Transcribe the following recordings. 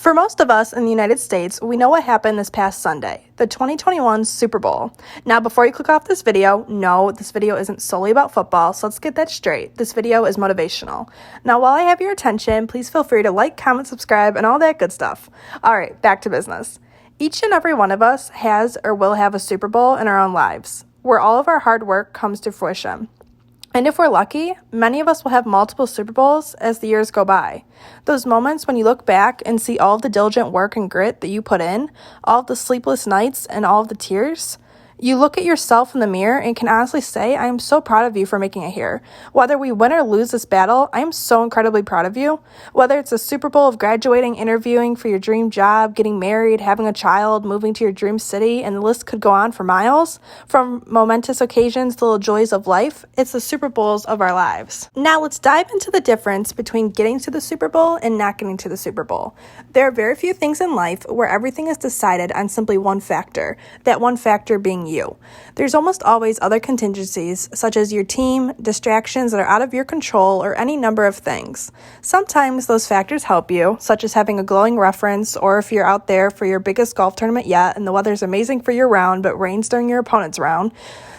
For most of us in the United States, we know what happened this past Sunday, the 2021 Super Bowl. Now, before you click off this video, no, this video isn't solely about football, so let's get that straight. This video is motivational. Now, while I have your attention, please feel free to like, comment, subscribe, and all that good stuff. All right, back to business. Each and every one of us has or will have a Super Bowl in our own lives, where all of our hard work comes to fruition. And if we're lucky, many of us will have multiple Super Bowls as the years go by. Those moments when you look back and see all of the diligent work and grit that you put in, all of the sleepless nights and all of the tears, you look at yourself in the mirror and can honestly say, I am so proud of you for making it here. Whether we win or lose this battle, I am so incredibly proud of you. Whether it's a Super Bowl of graduating, interviewing for your dream job, getting married, having a child, moving to your dream city, and the list could go on for miles. From momentous occasions to little joys of life, it's the Super Bowls of our lives. Now let's dive into the difference between getting to the Super Bowl and not getting to the Super Bowl. There are very few things in life where everything is decided on simply one factor, that one factor being you. There's almost always other contingencies, such as your team, distractions that are out of your control, or any number of things. Sometimes those factors help you, such as having a glowing reference, or if you're out there for your biggest golf tournament yet and the weather's amazing for your round but rains during your opponent's round.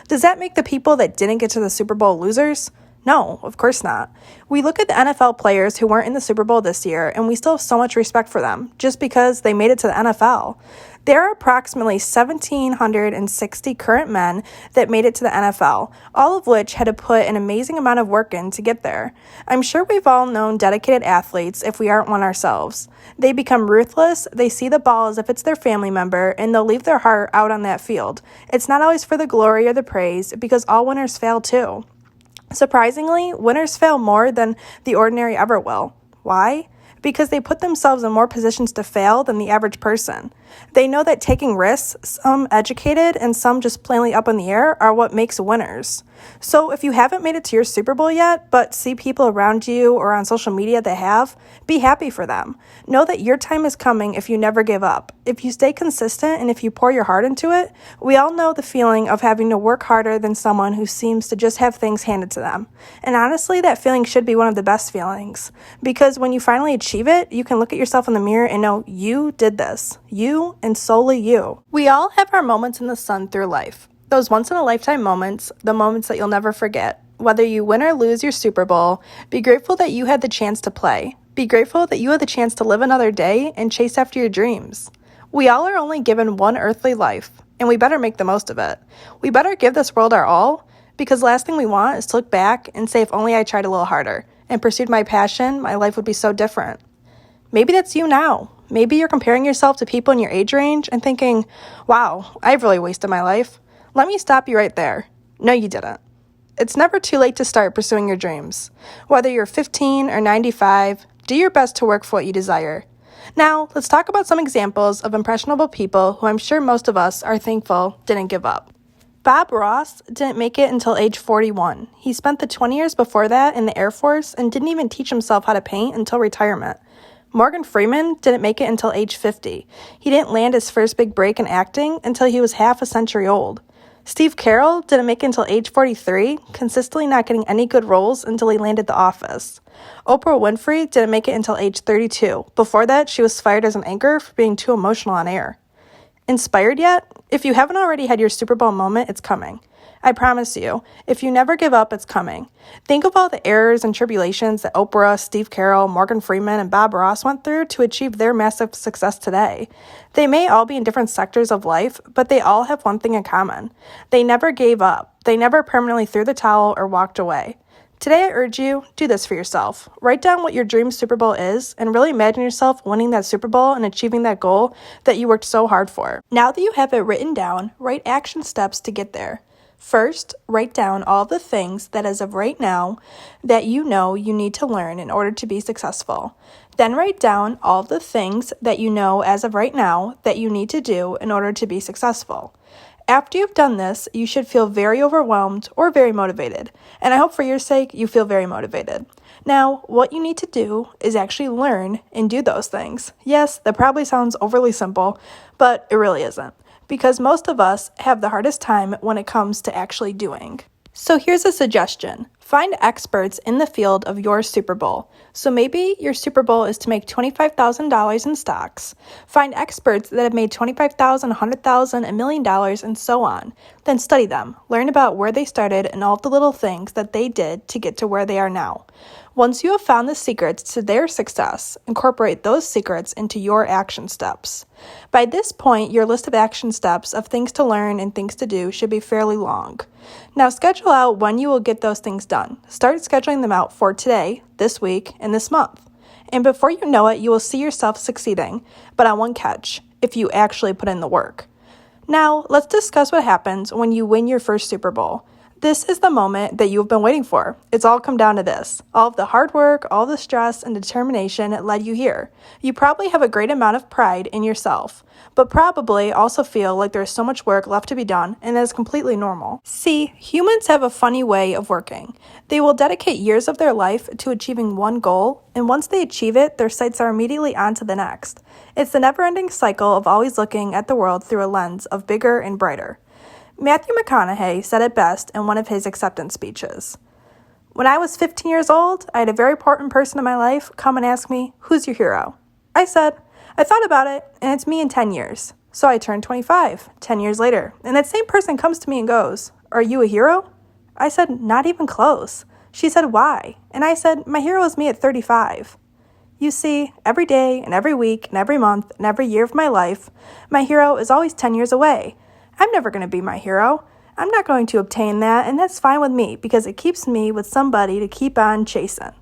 Does that make the people that didn't get to the Super Bowl losers? No, of course not. We look at the NFL players who weren't in the Super Bowl this year, and we still have so much respect for them, just because they made it to the NFL. There are approximately 1,760 current men that made it to the NFL, all of which had to put an amazing amount of work in to get there. I'm sure we've all known dedicated athletes if we aren't one ourselves. They become ruthless, they see the ball as if it's their family member, and they'll leave their heart out on that field. It's not always for the glory or the praise, because all winners fail too. Surprisingly, winners fail more than the ordinary ever will. Why? Because they put themselves in more positions to fail than the average person. They know that taking risks, some educated and some just plainly up in the air, are what makes winners. So if you haven't made it to your Super Bowl yet, but see people around you or on social media that have, be happy for them. Know that your time is coming if you never give up. If you stay consistent and if you pour your heart into it, we all know the feeling of having to work harder than someone who seems to just have things handed to them. And honestly, that feeling should be one of the best feelings. Because when you finally achieve it, you can look at yourself in the mirror and know you did this. You and solely you. We all have our moments in the sun through life. Those once-in-a-lifetime moments, the moments that you'll never forget. Whether you win or lose your Super Bowl, be grateful that you had the chance to play. Be grateful that you had the chance to live another day and chase after your dreams. We all are only given one earthly life, and we better make the most of it. We better give this world our all, because the last thing we want is to look back and say, if only I tried a little harder and pursued my passion, my life would be so different. Maybe that's you now. Maybe you're comparing yourself to people in your age range and thinking, wow, I've really wasted my life. Let me stop you right there. No, you didn't. It's never too late to start pursuing your dreams. Whether you're 15 or 95, do your best to work for what you desire. Now, let's talk about some examples of impressionable people who I'm sure most of us are thankful didn't give up. Bob Ross didn't make it until age 41. He spent the 20 years before that in the Air Force and didn't even teach himself how to paint until retirement. Morgan Freeman didn't make it until age 50. He didn't land his first big break in acting until he was half a century old. Steve Carell didn't make it until age 43, consistently not getting any good roles until he landed The Office. Oprah Winfrey didn't make it until age 32. Before that, she was fired as an anchor for being too emotional on air. Inspired yet? If you haven't already had your Super Bowl moment, it's coming. I promise you, if you never give up, it's coming. Think of all the errors and tribulations that Oprah, Steve Carell, Morgan Freeman, and Bob Ross went through to achieve their massive success today. They may all be in different sectors of life, but they all have one thing in common. They never gave up. They never permanently threw the towel or walked away. Today, I urge you, do this for yourself. Write down what your dream Super Bowl is and really imagine yourself winning that Super Bowl and achieving that goal that you worked so hard for. Now that you have it written down, write action steps to get there. First, write down all the things that as of right now that you know you need to learn in order to be successful. Then write down all the things that you know as of right now that you need to do in order to be successful. After you've done this, you should feel very overwhelmed or very motivated. And I hope for your sake, you feel very motivated. Now, what you need to do is actually learn and do those things. Yes, that probably sounds overly simple, but it really isn't. Because most of us have the hardest time when it comes to actually doing. So here's a suggestion. Find experts in the field of your Super Bowl. So maybe your Super Bowl is to make $25,000 in stocks. Find experts that have made $25,000, $100,000, $1 million, and so on. Then study them. Learn about where they started and all the little things that they did to get to where they are now. Once you have found the secrets to their success, incorporate those secrets into your action steps. By this point, your list of action steps of things to learn and things to do should be fairly long. Now schedule out when you will get those things done. Start scheduling them out for today, this week, and this month. And before you know it, you will see yourself succeeding, but on one catch, if you actually put in the work. Now, let's discuss what happens when you win your first Super Bowl. This is the moment that you've been waiting for. It's all come down to this. All of the hard work, all the stress and determination led you here. You probably have a great amount of pride in yourself, but probably also feel like there's so much work left to be done, and that is completely normal. See, humans have a funny way of working. They will dedicate years of their life to achieving one goal, and once they achieve it, their sights are immediately on to the next. It's the never-ending cycle of always looking at the world through a lens of bigger and brighter. Matthew McConaughey said it best in one of his acceptance speeches. When I was 15 years old, I had a very important person in my life come and ask me, "Who's your hero?" I said, "I thought about it, and it's me in 10 years. So I turned 25, 10 years later, and that same person comes to me and goes, "Are you a hero?" I said, "Not even close." She said, "Why?" And I said, "My hero is me at 35. You see, every day and every week and every month and every year of my life, my hero is always 10 years away. I'm never going to be my hero. I'm not going to obtain that, and that's fine with me because it keeps me with somebody to keep on chasing."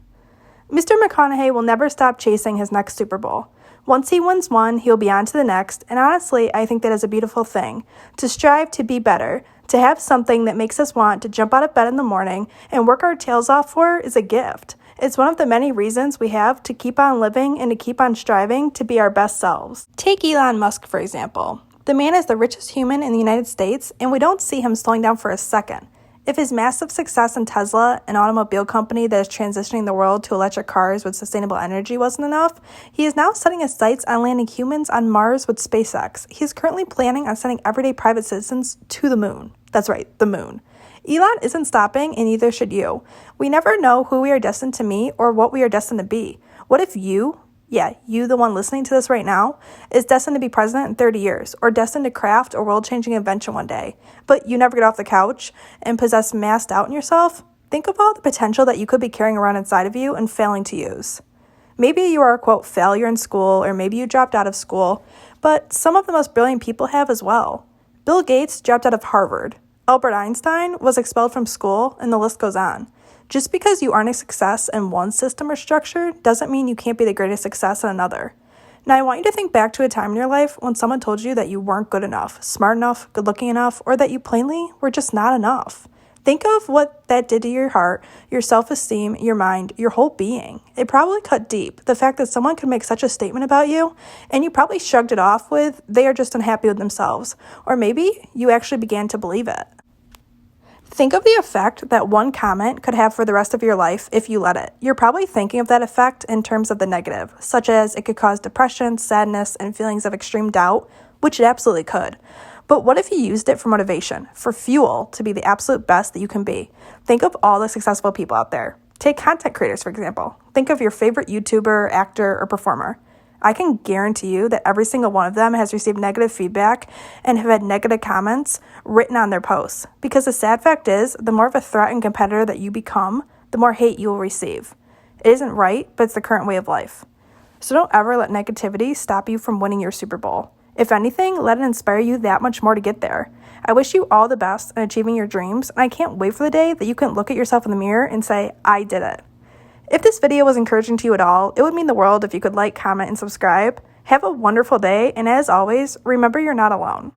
Mr. McConaughey will never stop chasing his next Super Bowl. Once he wins one, he'll be on to the next, and honestly, I think that is a beautiful thing. To strive to be better, to have something that makes us want to jump out of bed in the morning and work our tails off for is a gift. It's one of the many reasons we have to keep on living and to keep on striving to be our best selves. Take Elon Musk, for example. The man is the richest human in the United States, and we don't see him slowing down for a second. If his massive success in Tesla, an automobile company that is transitioning the world to electric cars with sustainable energy, wasn't enough, he is now setting his sights on landing humans on Mars with SpaceX. He is currently planning on sending everyday private citizens to the moon. That's right, the moon. Elon isn't stopping, and neither should you. We never know who we are destined to meet or what we are destined to be. What if you, the one listening to this right now, is destined to be president in 30 years, or destined to craft a world-changing invention one day, but you never get off the couch and possess mass doubt in yourself? Think of all the potential that you could be carrying around inside of you and failing to use. Maybe you are a, quote, failure in school, or maybe you dropped out of school, but some of the most brilliant people have as well. Bill Gates dropped out of Harvard. Albert Einstein was expelled from school, and the list goes on. Just because you aren't a success in one system or structure doesn't mean you can't be the greatest success in another. Now, I want you to think back to a time in your life when someone told you that you weren't good enough, smart enough, good-looking enough, or that you plainly were just not enough. Think of what that did to your heart, your self-esteem, your mind, your whole being. It probably cut deep, the fact that someone could make such a statement about you, and you probably shrugged it off with, they are just unhappy with themselves. Or maybe you actually began to believe it. Think of the effect that one comment could have for the rest of your life if you let it. You're probably thinking of that effect in terms of the negative, such as it could cause depression, sadness, and feelings of extreme doubt, which it absolutely could. But what if you used it for motivation, for fuel to be the absolute best that you can be? Think of all the successful people out there. Take content creators, for example. Think of your favorite YouTuber, actor, or performer. I can guarantee you that every single one of them has received negative feedback and have had negative comments written on their posts. Because the sad fact is, the more of a threat and competitor that you become, the more hate you will receive. It isn't right, but it's the current way of life. So don't ever let negativity stop you from winning your Super Bowl. If anything, let it inspire you that much more to get there. I wish you all the best in achieving your dreams, and I can't wait for the day that you can look at yourself in the mirror and say, "I did it." If this video was encouraging to you at all, it would mean the world if you could like, comment, and subscribe. Have a wonderful day, and as always, remember you're not alone.